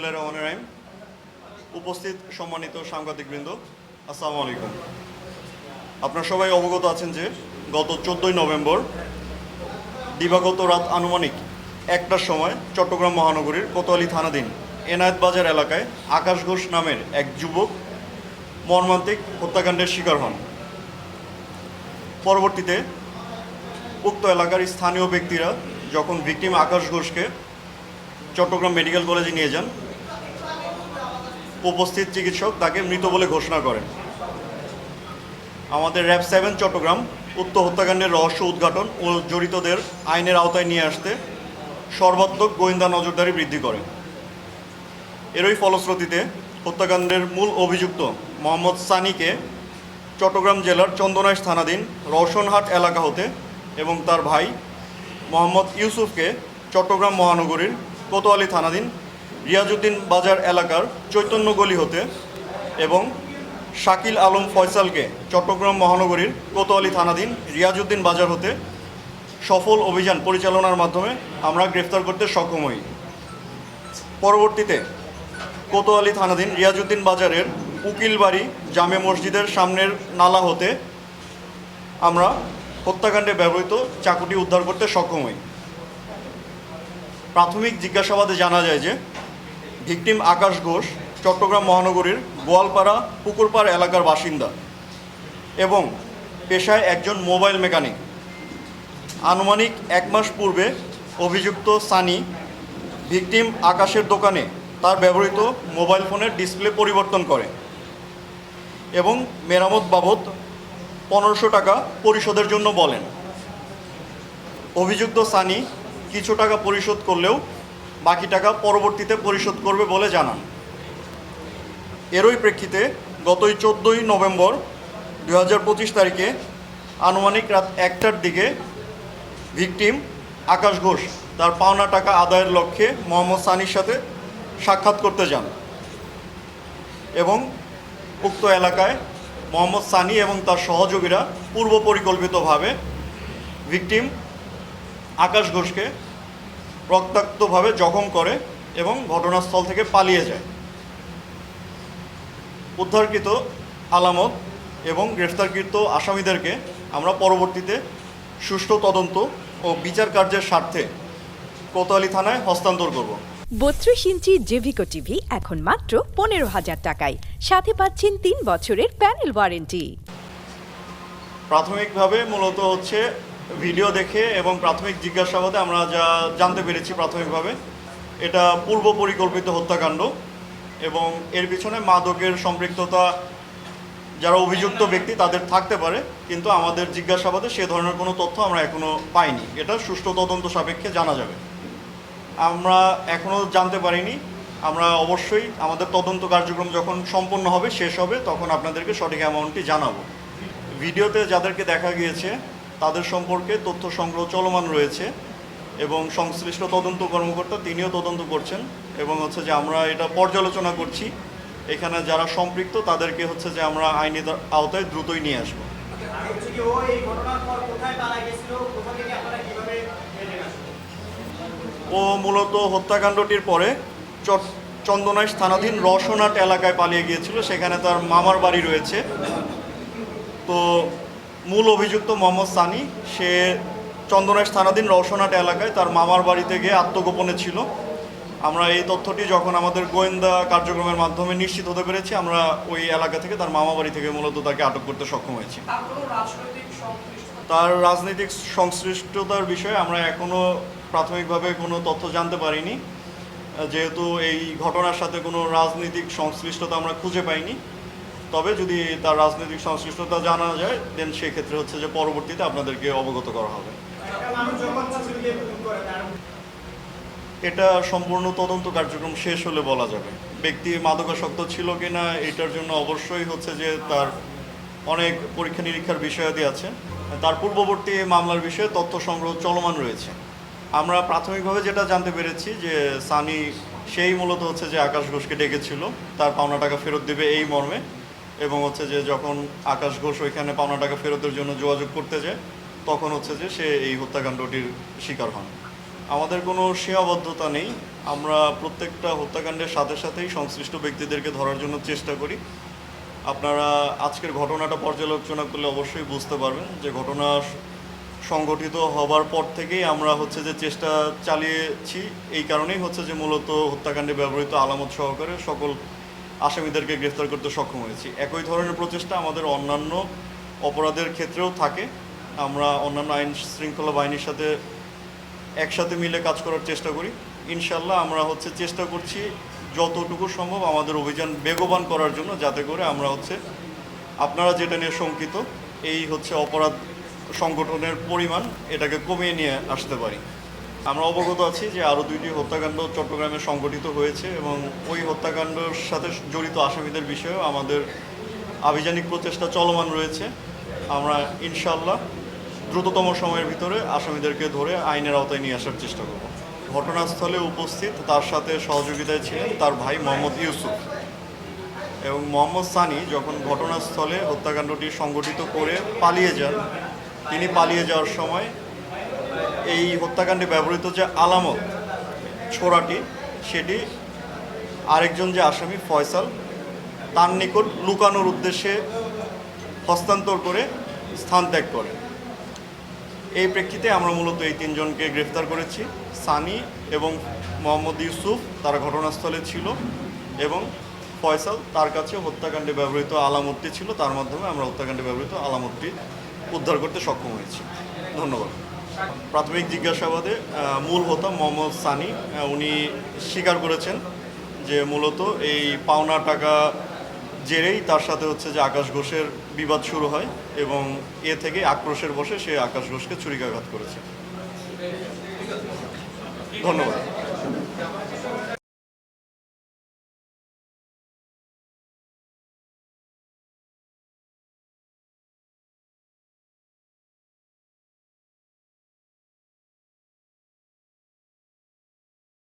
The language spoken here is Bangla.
বিসমিল্লাহির রহমানির রহিম। উপস্থিত সম্মানিত সাংবাদিকবৃন্দ, আসসালামু আলাইকুম। আপনারা সবাই অবগত আছেন যে গত 14ই নভেম্বর দিবাগত রাত আনুমানিক 1টার সময় চট্টগ্রাম মহানগরীর কোতোয়ালি থানাধীন এনায়েত বাজার এলাকায় আকাশ ঘোষ নামের এক যুবক মর্মান্তিক হত্যাকাণ্ডের শিকার হন। পরবর্তীতে উক্ত এলাকার স্থানীয় ব্যক্তিরা যখন ভিকটিম আকাশ ঘোষকে চট্টগ্রাম মেডিকেল কলেজে নিয়ে যান, উপস্থিত চিকিৎসক তাকে মৃত বলে ঘোষণা করেন। আমাদের র্যাব 7 চট্টগ্রাম উক্ত হত্যাকাণ্ডের রহস্য উদ্ঘাটন ও জড়িতদের আইনের আওতায় নিয়ে আসতে সর্বাত্মক গোয়েন্দা নজরদারি বৃদ্ধি করে। এরই ফলশ্রুতিতে হত্যাকাণ্ডের মূল অভিযুক্ত মোহাম্মদ সানিকে চট্টগ্রাম জেলার চন্দনাইশ থানাধীন রওশনহাট এলাকা হতে এবং তার ভাই মোহাম্মদ ইউসুফকে চট্টগ্রাম মহানগরীর কোতোয়ালি থানাধীন রিয়াজউদ্দিন বাজার এলাকার চৈতন্য গলি হতে এবং শাকিল আলম ফয়সালকে চট্টগ্রাম মহানগরীর কোতোয়ালি থানাধীন রিয়াজউদ্দিন বাজার হতে সফল অভিযান পরিচালনার মাধ্যমে আমরা গ্রেফতার করতে সক্ষম হই। পরবর্তীতে কোতোয়ালি থানাধীন রিয়াজউদ্দিন বাজারের উকিলবাড়ি জামে মসজিদের সামনের নালা হতে আমরা হত্যাকাণ্ডে ব্যবহৃত চাকুটি উদ্ধার করতে সক্ষম হই। প্রাথমিক জিজ্ঞাসাবাদে জানা যায় যে ভিকটিম আকাশ ঘোষ চট্টগ্রাম মহানগরীর গোয়ালপাড়া পুকুরপাড় এলাকার বাসিন্দা এবং পেশায় একজন মোবাইল মেকানিক। আনুমানিক 1 মাস পূর্বে অভিযুক্ত সানি ভিকটিম আকাশের দোকানে তার ব্যবহৃত মোবাইল ফোনের ডিসপ্লে পরিবর্তন করে এবং মেরামত বাবদ 1500 টাকা পরিশোধের জন্য বলেন। অভিযুক্ত সানি কিছু টাকা পরিশোধ করলেও বাকি টাকা পরবর্তীতে পরিশোধ করবে বলে জানান। এরই প্রেক্ষিতে গতই 14ই নভেম্বর 2025 তারিখে আনুমানিক রাত 1টার দিকে ভিকটিম আকাশ ঘোষ তার পাওনা টাকা আদায়ের লক্ষ্যে মোহাম্মদ সানির সাথে সাক্ষাৎ করতে যান এবং উক্ত এলাকায় মোহাম্মদ সানি এবং তার সহযোগীরা পূর্ব পরিকল্পিতভাবে ভিকটিম আকাশ ঘোষকে রক্তাক্তভাবে জখম করে এবং ঘটনাস্থল থেকে পালিয়ে যায়। উদ্ধারকৃত আলামত এবং গ্রেফতারকৃত আসামিদেরকে আমরা পরবর্তীতে সুষ্ঠু তদন্ত ও বিচার কার্যের স্বার্থে কোতোয়ালি থানায় হস্তান্তর করব। 32 ইঞ্চি জেভিকো টিভি এখন মাত্র 15,000 টাকায়, সাথে পাচ্ছেন 3 বছরের প্যানেল ওয়ারেন্টি। প্রাথমিকভাবে মূলত হচ্ছে ভিডিও দেখে এবং প্রাথমিক জিজ্ঞাসাবাদে আমরা যা জানতে পেরেছি প্রাথমিকভাবে এটা পূর্ব পরিকল্পিত হত্যাকাণ্ড এবং এর পিছনে মাদকের সম্পৃক্ততা যারা অভিযুক্ত ব্যক্তি তাদের থাকতে পারে, কিন্তু আমাদের জিজ্ঞাসাবাদে সে ধরনের কোনো তথ্য আমরা এখনও পাইনি। এটা সুষ্ঠু তদন্ত সাপেক্ষে জানা যাবে। আমরা এখনও জানতে পারিনি। আমরা অবশ্যই আমাদের তদন্ত কার্যক্রম যখন সম্পন্ন হবে, শেষ হবে, তখন আপনাদেরকে সঠিক অ্যামাউন্টটি জানাবো। ভিডিওতে যাদেরকে দেখা গিয়েছে তাদের সম্পর্কে তথ্য সংগ্রহ চলমান রয়েছে এবং সংশ্লিষ্ট তদন্ত কর্মকর্তা তিনিও তদন্ত করছেন এবং হচ্ছে যে আমরা এটা পর্যালোচনা করছি। এখানে যারা সম্পৃক্ত তাদেরকে হচ্ছে যে আমরা আইনি আওতায় দ্রুতই নিয়ে আসবো। ও মূলত হত্যাকাণ্ডটির পরে চন্দনাইশ থানাধীন রওশনহাট এলাকায় পালিয়ে গিয়েছিল, সেখানে তার মামার বাড়ি রয়েছে। তো মূল অভিযুক্ত মোহাম্মদ সানি সে চন্দনাইশ থানাধীন রওশনহাট এলাকায় তার মামার বাড়িতে গিয়ে আত্মগোপনে ছিল। আমরা এই তথ্যটি যখন আমাদের গোয়েন্দা কার্যক্রমের মাধ্যমে নিশ্চিত হতে পেরেছি, আমরা ওই এলাকা থেকে তার মামা বাড়ি থেকে মূলত তাকে আটক করতে সক্ষম হয়েছি। তার রাজনৈতিক সংশ্লিষ্টতার বিষয়ে আমরা এখনও প্রাথমিকভাবে কোনো তথ্য জানতে পারিনি, যেহেতু এই ঘটনার সাথে কোনো রাজনৈতিক সংশ্লিষ্টতা আমরা খুঁজে পাইনি। তবে যদি তার রাজনৈতিক সংশ্লিষ্টতা জানা যায় দেন সেক্ষেত্রে হচ্ছে যে পরবর্তীতে আপনাদেরকে অবগত করা হবে। এটা সম্পূর্ণ তদন্ত কার্যক্রম শেষ হলে বলা যাবে। ব্যক্তি মাদকাসক্ত ছিল কিনা এটার জন্য অবশ্যই হচ্ছে যে তার অনেক পরীক্ষা নিরীক্ষার বিষয়াদি আছে। তার পূর্ববর্তী মামলার বিষয়ে তথ্য সংগ্রহ চলমান রয়েছে। আমরা প্রাথমিকভাবে যেটা জানতে পেরেছি যে সানি সেই মূলত হচ্ছে যে আকাশ ঘোষকে ডেকেছিল তার পাওনা টাকা ফেরত দেবে এই মর্মে, এবং হচ্ছে যে যখন আকাশ ঘোষ ওইখানে পাওনা টাকা ফেরতের জন্য যোগাযোগ করতে যায় তখন হচ্ছে যে সে এই হত্যাকাণ্ডটির শিকার হন। আমাদের কোনো সীমাবদ্ধতা নেই। আমরা প্রত্যেকটা হত্যাকাণ্ডের সাথে সাথেই সংশ্লিষ্ট ব্যক্তিদেরকে ধরার জন্য চেষ্টা করি। আপনারা আজকের ঘটনাটা পর্যালোচনা করলে অবশ্যই বুঝতে পারবেন যে ঘটনা সংগঠিত হবার পর থেকেই আমরা হচ্ছে যে চেষ্টা চালিয়েছি। এই কারণেই হচ্ছে যে মূলত হত্যাকাণ্ডে ব্যবহৃত আলামত সহকারে সকল আসামিদেরকে গ্রেফতার করতে সক্ষম হয়েছি। একই ধরনের প্রচেষ্টা আমাদের অন্যান্য অপরাধের ক্ষেত্রেও থাকে। আমরা অন্যান্য আইন শৃঙ্খলা বাহিনীর সাথে একসাথে মিলে কাজ করার চেষ্টা করি। ইনশাল্লাহ আমরা হচ্ছে চেষ্টা করছি যতটুকু সম্ভব আমাদের অভিযান বেগবান করার জন্য, যাতে করে আমরা হচ্ছে আপনারা যেটা নিয়ে শঙ্কিত এই হচ্ছে অপরাধ সংগঠনের পরিমাণ এটাকে কমিয়ে নিয়ে আসতে পারি। আমরা অবগত আছি যে আরও 2টি হত্যাকাণ্ড চট্টগ্রামে সংগঠিত হয়েছে এবং ওই হত্যাকাণ্ডের সাথে জড়িত আসামিদের বিষয়েও আমাদের আভিযানিক প্রচেষ্টা চলমান রয়েছে। আমরা ইনশাল্লাহ দ্রুততম সময়ের ভিতরে আসামিদেরকে ধরে আইনের আওতায় নিয়ে আসার চেষ্টা করব। ঘটনাস্থলে উপস্থিত তার সাথে সহযোগিতায় ছিলেন তার ভাই মোহাম্মদ ইউসুফ এবং মোহাম্মদ সানি। যখন ঘটনাস্থলে হত্যাকাণ্ডটি সংগঠিত করে পালিয়ে যান, তিনি পালিয়ে যাওয়ার সময় এই হত্যাকাণ্ডে ব্যবহৃত যে আলামত ছোড়াটি, সেটি আরেকজন যে আসামি ফয়সাল তার নিকট লুকানোর উদ্দেশ্যে হস্তান্তর করে স্থান ত্যাগ করে। এই প্রেক্ষিতে আমরা মূলত এই 3 জনকে গ্রেফতার করেছি। সানি এবং মোহাম্মদ ইউসুফ তারা ঘটনাস্থলে ছিল এবং ফয়সাল তার কাছে হত্যাকাণ্ডে ব্যবহৃত আলামতটি ছিল, তার মাধ্যমে আমরা হত্যাকাণ্ডে ব্যবহৃত আলামতটি উদ্ধার করতে সক্ষম হয়েছি। ধন্যবাদ। প্রাথমিক জিজ্ঞাসাবাদে মূল হোতা মোহাম্মদ সানি উনি স্বীকার করেছেন যে মূলত এই পাওনা টাকা জেরেই তার সাথে হচ্ছে যে আকাশ ঘোষের বিবাদ শুরু হয় এবং এ থেকে আক্রোশের বশে সে আকাশ ঘোষকে ছুরিকাঘাত করেছে। ধন্যবাদ।